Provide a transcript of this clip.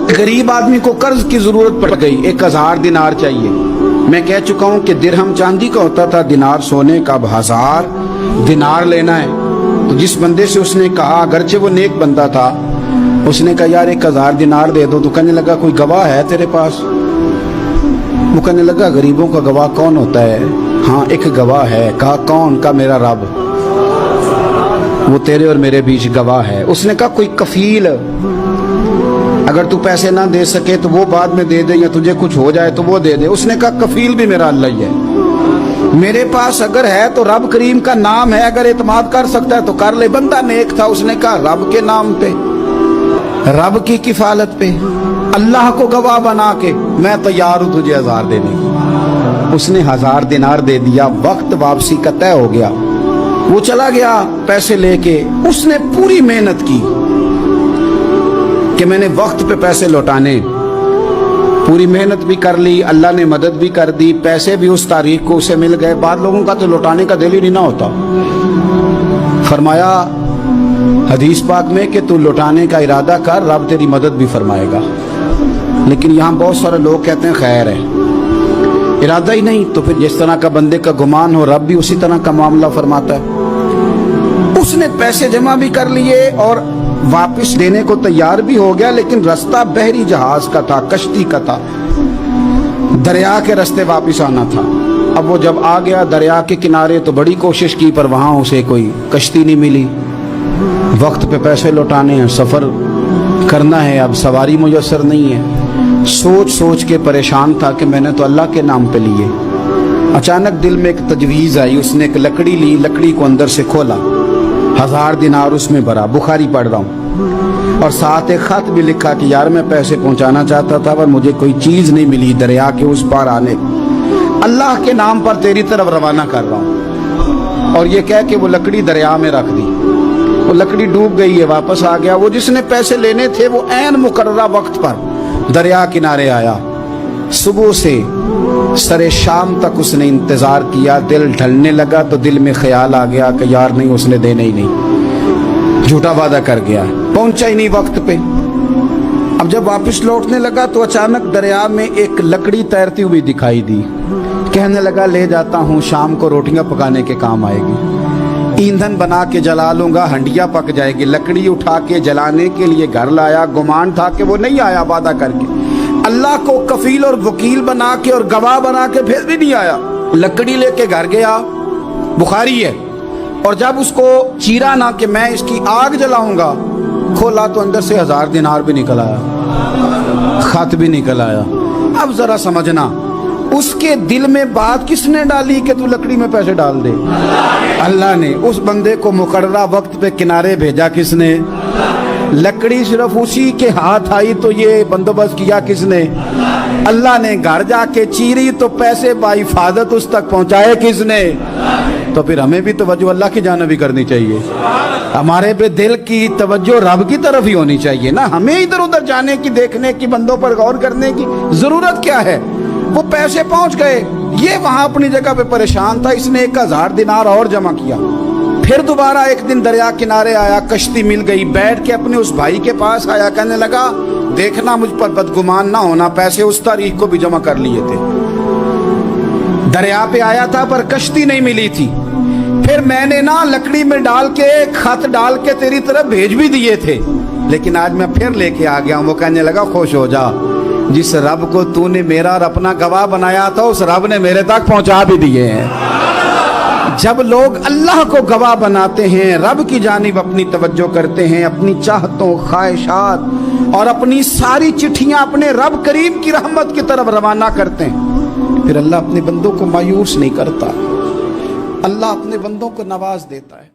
गरीब आदमी को कर्ज की जरूरत पड़ गई, 1000 दिनार चाहिए। मैं कह चुका हूं कि दिरहम चांदी का होता था, दिनार सोने का। अब 1000 दिनार लेना है। तो जिस बंदे से उसने कहा, अगरचे वो नेक बंदा था, उसने कहा यार 1000 दिनार दे दो। तो कहने लगा कोई गवाह है तेरे पास? वो कहने लगा गरीबों का गवाह कौन होता है? हाँ एक गवाह है। कहा कौन? का मेरा रब, वो तेरे और मेरे बीच गवाह है। उसने कहा कोई कफील, अगर तू पैसे ना दे सके तो वो बाद में दे दे, या तुझे कुछ हो जाए तो वो दे दे। उसने कहा कफील भी मेरा अल्लाह ही है। मेरे पास अगर है तो रब करीम का नाम है, अगर एतमाद कर सकता है तो कर ले। बंदा नेक था, उसने कहा रब के नाम पे, रब की किफालत पे, अल्लाह को गवाह बना के मैं तैयार हूं तुझे 1000 देने की। उसने 1000 दिनार दे दिया। वक्त वापसी का तय हो गया। वो चला गया पैसे लेके। उसने पूरी मेहनत की कि मैंने वक्त पे पैसे लौटाने, पूरी मेहनत भी कर ली, अल्लाह ने मदद भी कर दी, पैसे भी उस तारीख को उसे मिल गए। बाद लोगों का तो लौटाने का दिल ही नहीं ना होता। फरमाया हदीस पाक में कि तू लौटाने का इरादा कर, रब तेरी मदद भी फरमाएगा। लेकिन यहाँ बहुत सारे लोग कहते हैं खैर है, इरादा ही नहीं। तो फिर जिस तरह का बंदे का गुमान हो, रब भी उसी तरह का मामला फरमाता है। उसने पैसे जमा भी कर लिए और वापस देने को तैयार भी हो गया, लेकिन रास्ता बहरी जहाज का था, कश्ती का था, दरिया के रास्ते वापस आना था। अब वो जब आ गया दरिया के किनारे तो बड़ी कोशिश की, पर वहां उसे कोई कश्ती नहीं मिली। वक्त पे पैसे लौटाने हैं, सफर करना है, अब सवारी मुयस्सर नहीं है। सोच सोच के परेशान था कि मैंने तो अल्लाह के नाम पे लिए। अचानक दिल में एक तजवीज़ आई। उसने एक लकड़ी ली, लकड़ी को अंदर से खोला, 1000 दिनार उसमें भरा। बुखारी पढ़ रहा हूँ, और साथ एक खत भी लिखा कि यार मैं पैसे पहुंचाना चाहता था पर मुझे कोई चीज नहीं मिली दरिया के उस पार आने, अल्लाह के नाम पर तेरी तरफ रवाना कर रहा हूँ। और ये कह के वो लकड़ी दरिया में रख दी। वो लकड़ी डूब गई है, वापस आ गया। वो जिसने पैसे लेने थे वो ऐन मुकर्ररा वक्त पर दरिया किनारे आया। सुबह से सरे शाम तक उसने इंतजार किया। दिल ढलने लगा तो दिल में ख्याल आ गया कि यार नहीं, उसने देने ही नहीं, झूठा वादा कर गया, पहुंचा ही नहीं वक्त पे। अब जब वापस लौटने लगा तो अचानक दरिया में एक लकड़ी तैरती हुई दिखाई दी। कहने लगा ले जाता हूँ, शाम को रोटियां पकाने के काम आएगी, ईंधन बना के जला लूंगा, हंडिया पक जाएगी। लकड़ी उठा के जलाने के लिए घर लाया। गुमान था कि वो नहीं आया वादा करके, अल्लाह को कफील और वकील बना के और गवाह बना के फिर भी नहीं आया। लकड़ी लेके घर गया, बुखारी है। और जब उसको चीरा ना कि मैं इसकी आग जलाऊंगा, खोला तो अंदर से 1000 दिनार भी निकल आया, खत भी निकल आया। अब जरा समझना, उसके दिल में बात किसने डाली कि तू लकड़ी में पैसे डाल दे? अल्लाह ने। उस बंदे को मुकर्ररा वक्त पे किनारे भेजा किसने? लकड़ी सिर्फ उसी के हाथ आई तो ये बंदोबस्त किया किसने? अल्लाह ने। घर जाके चीरी तो पैसे बाहिफाजत उस तक पहुंचाए किसने? तो फिर हमें भी तवज्जो अल्लाह की जानिब भी करनी चाहिए। हमारे पे दिल की तवज्जो रब की तरफ ही होनी चाहिए ना। हमें इधर उधर जाने की, देखने की, बंदों पर गौर करने की जरूरत क्या है? वो पैसे पहुंच गए, ये वहां अपनी जगह पे परेशान था। इसने 1000 दिनार और जमा किया। फिर दोबारा एक दिन दरिया किनारे आया, कश्ती मिल गई, बैठ के अपने उस भाई के पास आया। कहने लगा देखना मुझ पर बदगुमान ना होना, पैसे उस तारीख को भी जमा कर लिए थे। दरिया पे आया था पर कश्ती नहीं मिली थी। फिर मैंने ना लकड़ी में डाल के, खत डाल के तेरी तरफ भेज भी दिए थे, लेकिन आज मैं फिर लेके आ गया हूं। वो कहने लगा खुश हो जा, जिस रब को तूने मेरा और अपना गवाह बनाया था उस रब ने मेरे तक पहुंचा भी दिए हैं। जब लोग अल्लाह को गवाह बनाते हैं, रब की जानिब अपनी तवज्जो करते हैं, अपनी चाहतों, ख्वाहिशात और अपनी सारी चिट्ठियां अपने रब करीम की रहमत की तरफ रवाना करते हैं, फिर अल्लाह अपने बंदों को मायूस नहीं करता। अल्लाह अपने बंदों को नवाज देता है।